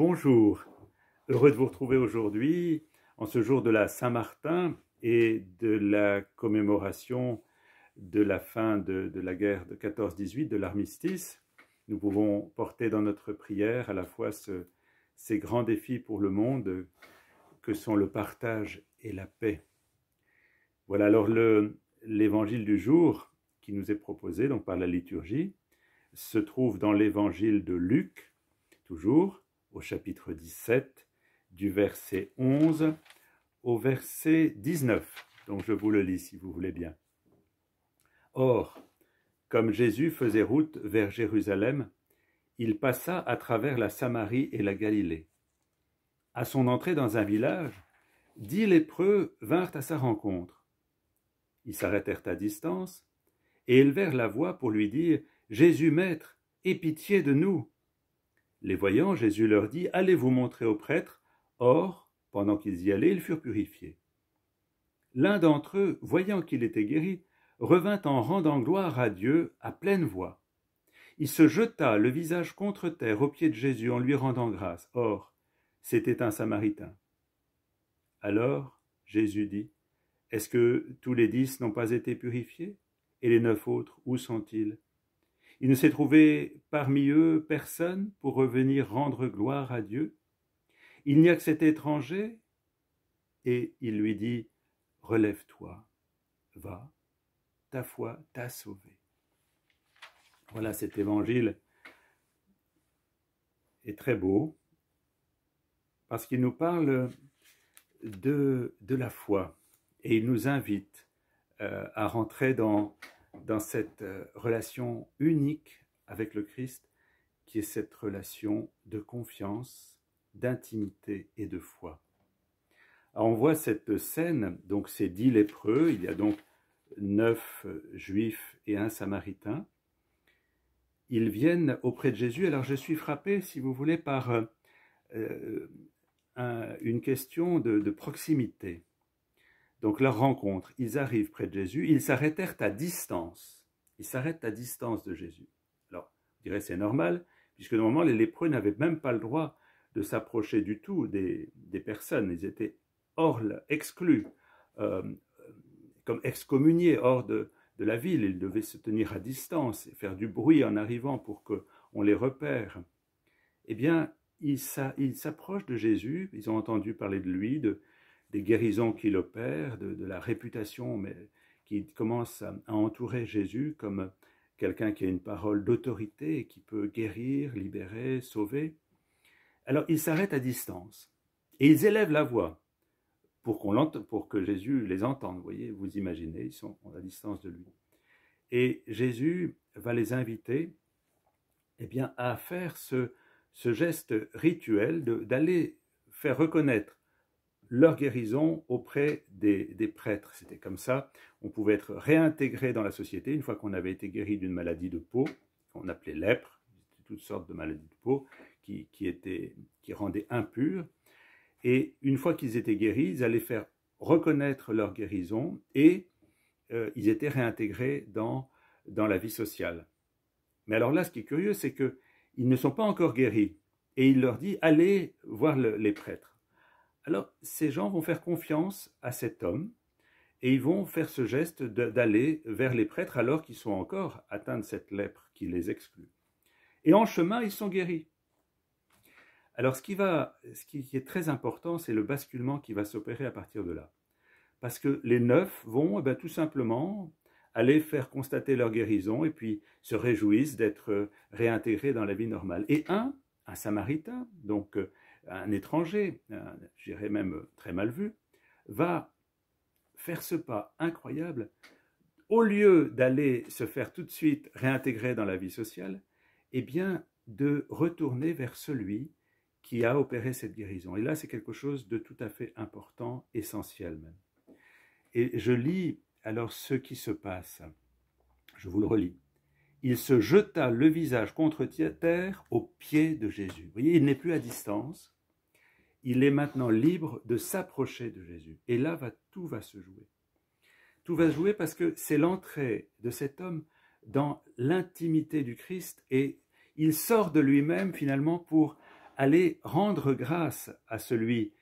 Bonjour, heureux de vous retrouver aujourd'hui en ce jour de la Saint-Martin et de la commémoration de la fin de la guerre de 14-18, de l'armistice. Nous pouvons porter dans notre prière à la fois ces grands défis pour le monde que sont le partage et la paix. Voilà alors l'évangile du jour qui nous est proposé donc par la liturgie se trouve dans l'évangile de Luc, toujours au chapitre 17, du verset 11 au verset 19. Donc je vous le lis si vous voulez bien. Or, comme Jésus faisait route vers Jérusalem, il passa à travers la Samarie et la Galilée. À son entrée dans un village, 10 lépreux vinrent à sa rencontre. Ils s'arrêtèrent à distance et élevèrent la voix pour lui dire « Jésus, Maître, aie pitié de nous !» Les voyant, Jésus leur dit « Allez vous montrer aux prêtres. » Or, pendant qu'ils y allaient, ils furent purifiés. L'un d'entre eux, voyant qu'il était guéri, revint en rendant gloire à Dieu à pleine voix. Il se jeta le visage contre terre aux pieds de Jésus en lui rendant grâce. Or, c'était un Samaritain. Alors, Jésus dit « Est-ce que tous les 10 n'ont pas été purifiés? Et les 9 autres, où sont-ils? Il ne s'est trouvé parmi eux personne pour revenir rendre gloire à Dieu. Il n'y a que cet étranger. » Et il lui dit « Relève-toi, va, ta foi t'a sauvé. » Voilà, cet évangile est très beau parce qu'il nous parle de la foi et il nous invite à rentrer dans cette relation unique avec le Christ qui est cette relation de confiance, d'intimité et de foi. Alors on voit cette scène, donc ces 10 lépreux, il y a donc 9 juifs et un samaritain. Ils viennent auprès de Jésus. Alors je suis frappé, si vous voulez, par une question de proximité. Donc leur rencontre, ils arrivent près de Jésus, ils s'arrêtèrent à distance. Ils s'arrêtent à distance de Jésus. Alors, je dirais c'est normal, puisque normalement les lépreux n'avaient même pas le droit de s'approcher du tout des personnes. Ils étaient exclus, comme excommuniés, hors de la ville. Ils devaient se tenir à distance et faire du bruit en arrivant pour qu'on les repère. Eh bien, ils s'approchent de Jésus, ils ont entendu parler de lui, des guérisons qu'il opère, de la réputation qui commence à entourer Jésus comme quelqu'un qui a une parole d'autorité et qui peut guérir, libérer, sauver. Alors ils s'arrêtent à distance et ils élèvent la voix pour que Jésus les entende. Vous voyez, vous imaginez, ils sont à distance de lui. Et Jésus va les inviter bien, à faire ce geste rituel d'aller faire reconnaître leur guérison auprès des prêtres. C'était comme ça, on pouvait être réintégré dans la société une fois qu'on avait été guéri d'une maladie de peau, qu'on appelait lèpre, toutes sortes de maladies de peau qui rendaient impurs. Et une fois qu'ils étaient guéris, ils allaient faire reconnaître leur guérison et ils étaient réintégrés dans la vie sociale. Mais alors là, ce qui est curieux, c'est qu'ils ne sont pas encore guéris. Et il leur dit, allez voir les prêtres. Alors, ces gens vont faire confiance à cet homme et ils vont faire ce geste d'aller vers les prêtres alors qu'ils sont encore atteints de cette lèpre qui les exclut. Et en chemin, ils sont guéris. Alors, ce qui est très important, c'est le basculement qui va s'opérer à partir de là. Parce que les 9 vont tout simplement aller faire constater leur guérison et puis se réjouissent d'être réintégrés dans la vie normale. Et un samaritain, donc un étranger, je dirais même très mal vu, va faire ce pas incroyable. Au lieu d'aller se faire tout de suite réintégrer dans la vie sociale, eh bien de retourner vers celui qui a opéré cette guérison. Et là, c'est quelque chose de tout à fait important, essentiel même. Et je lis alors ce qui se passe. Je vous le relis. Il se jeta le visage contre terre aux pieds de Jésus. Vous voyez, il n'est plus à distance. Il est maintenant libre de s'approcher de Jésus. Et là, tout va se jouer. Tout va se jouer parce que c'est l'entrée de cet homme dans l'intimité du Christ et il sort de lui-même finalement pour aller rendre grâce à celui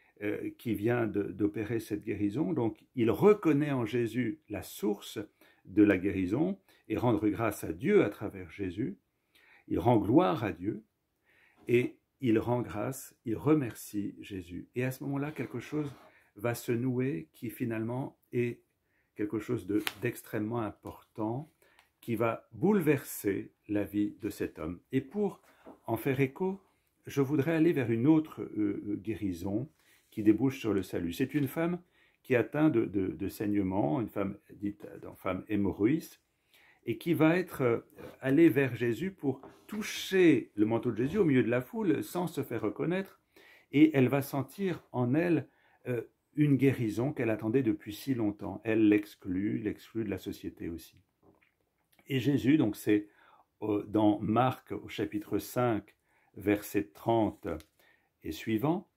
qui vient d'opérer cette guérison. Donc il reconnaît en Jésus la source de la guérison et rendre grâce à Dieu à travers Jésus. Il rend gloire à Dieu et il rend grâce, il remercie Jésus. Et à ce moment-là, quelque chose va se nouer qui finalement est quelque chose d'extrêmement important, qui va bouleverser la vie de cet homme. Et pour en faire écho, je voudrais aller vers une autre guérison qui débouche sur le salut. C'est une femme qui est atteinte de saignement, une femme dite femme hémorroïde, et qui va être allée vers Jésus pour toucher le manteau de Jésus au milieu de la foule sans se faire reconnaître, et elle va sentir en elle une guérison qu'elle attendait depuis si longtemps. Elle l'exclut de la société aussi. Et Jésus, donc c'est dans Marc au chapitre 5, verset 30 et suivant,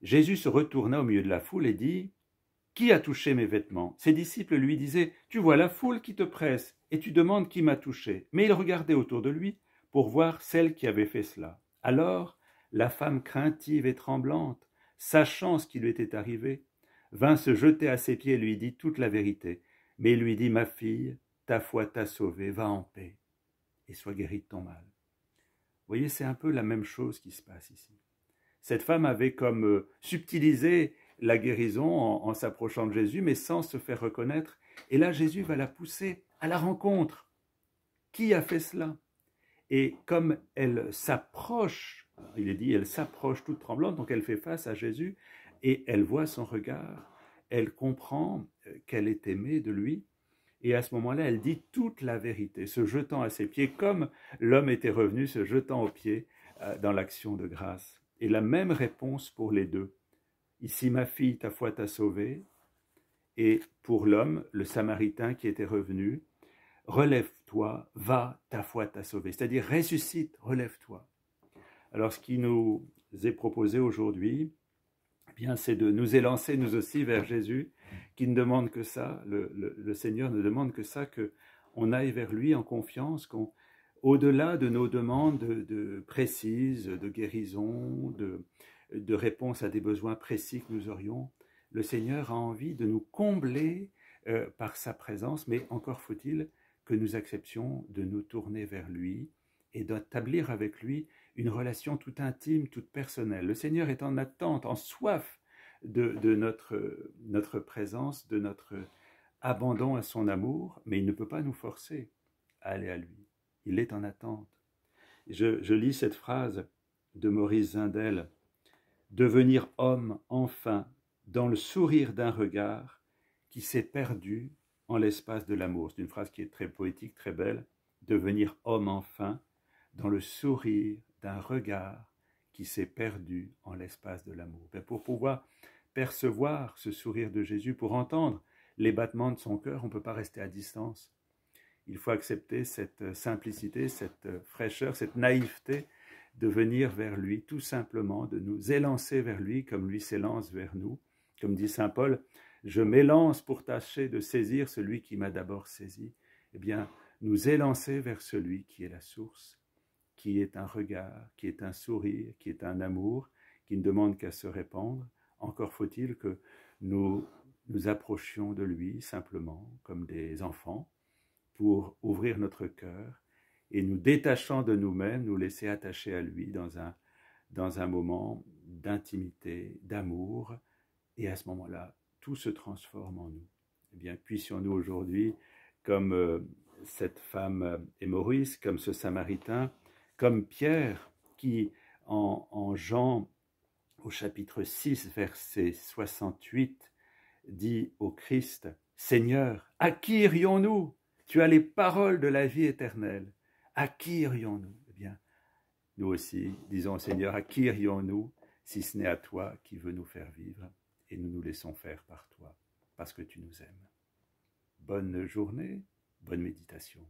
Jésus se retourna au milieu de la foule et dit « Qui a touché mes vêtements ?» Ses disciples lui disaient « Tu vois la foule qui te presse et tu demandes qui m'a touché. » Mais il regardait autour de lui pour voir celle qui avait fait cela. Alors la femme craintive et tremblante, sachant ce qui lui était arrivé, vint se jeter à ses pieds et lui dit toute la vérité. Mais il lui dit « Ma fille, ta foi t'a sauvée, va en paix et sois guérie de ton mal. » Vous voyez, c'est un peu la même chose qui se passe ici. Cette femme avait comme subtilisé la guérison en s'approchant de Jésus, mais sans se faire reconnaître. Et là, Jésus va la pousser à la rencontre. Qui a fait cela? Et comme elle s'approche, il est dit, elle s'approche toute tremblante, donc elle fait face à Jésus, et elle voit son regard, elle comprend qu'elle est aimée de lui, et à ce moment-là, elle dit toute la vérité, se jetant à ses pieds, comme l'homme était revenu, se jetant aux pieds dans l'action de grâce. Et la même réponse pour les deux. Ici, ma fille, ta foi t'a sauvée. Et pour l'homme, le Samaritain qui était revenu, relève-toi, va, ta foi t'a sauvée. C'est-à-dire, ressuscite, relève-toi. Alors, ce qui nous est proposé aujourd'hui, eh bien, c'est de nous élancer, nous aussi, vers Jésus, qui ne demande que ça. Le Seigneur ne demande que ça, qu'on aille vers lui en confiance, au-delà de nos demandes précises, de guérison, de réponse à des besoins précis que nous aurions, le Seigneur a envie de nous combler par sa présence, mais encore faut-il que nous acceptions de nous tourner vers lui et d'établir avec lui une relation toute intime, toute personnelle. Le Seigneur est en attente, en soif de notre présence, de notre abandon à son amour, mais il ne peut pas nous forcer à aller à lui. Il est en attente. Je lis cette phrase de Maurice Zindel, « Devenir homme enfin dans le sourire d'un regard qui s'est perdu en l'espace de l'amour. » C'est une phrase qui est très poétique, très belle. « Devenir homme enfin dans le sourire d'un regard qui s'est perdu en l'espace de l'amour. » Pour pouvoir percevoir ce sourire de Jésus, pour entendre les battements de son cœur, on ne peut pas rester à distance. Il faut accepter cette simplicité, cette fraîcheur, cette naïveté de venir vers lui, tout simplement, de nous élancer vers lui comme lui s'élance vers nous. Comme dit saint Paul, « Je m'élance pour tâcher de saisir celui qui m'a d'abord saisi. » Eh bien, nous élancer vers celui qui est la source, qui est un regard, qui est un sourire, qui est un amour, qui ne demande qu'à se répandre. Encore faut-il que nous nous approchions de lui simplement, comme des enfants, pour ouvrir notre cœur et nous détachant de nous-mêmes, nous laisser attacher à lui dans un moment d'intimité, d'amour, et à ce moment-là, tout se transforme en nous. Eh bien, puissions-nous aujourd'hui, comme cette femme hémorroïde, comme ce Samaritain, comme Pierre, qui en Jean, au chapitre 6, verset 68, dit au Christ, « Seigneur, à qui irions-nous ? Tu as les paroles de la vie éternelle. À qui irions-nous » Eh bien, nous aussi, disons au Seigneur, à qui irions-nous si ce n'est à toi qui veux nous faire vivre, et nous nous laissons faire par toi, parce que tu nous aimes. Bonne journée, bonne méditation.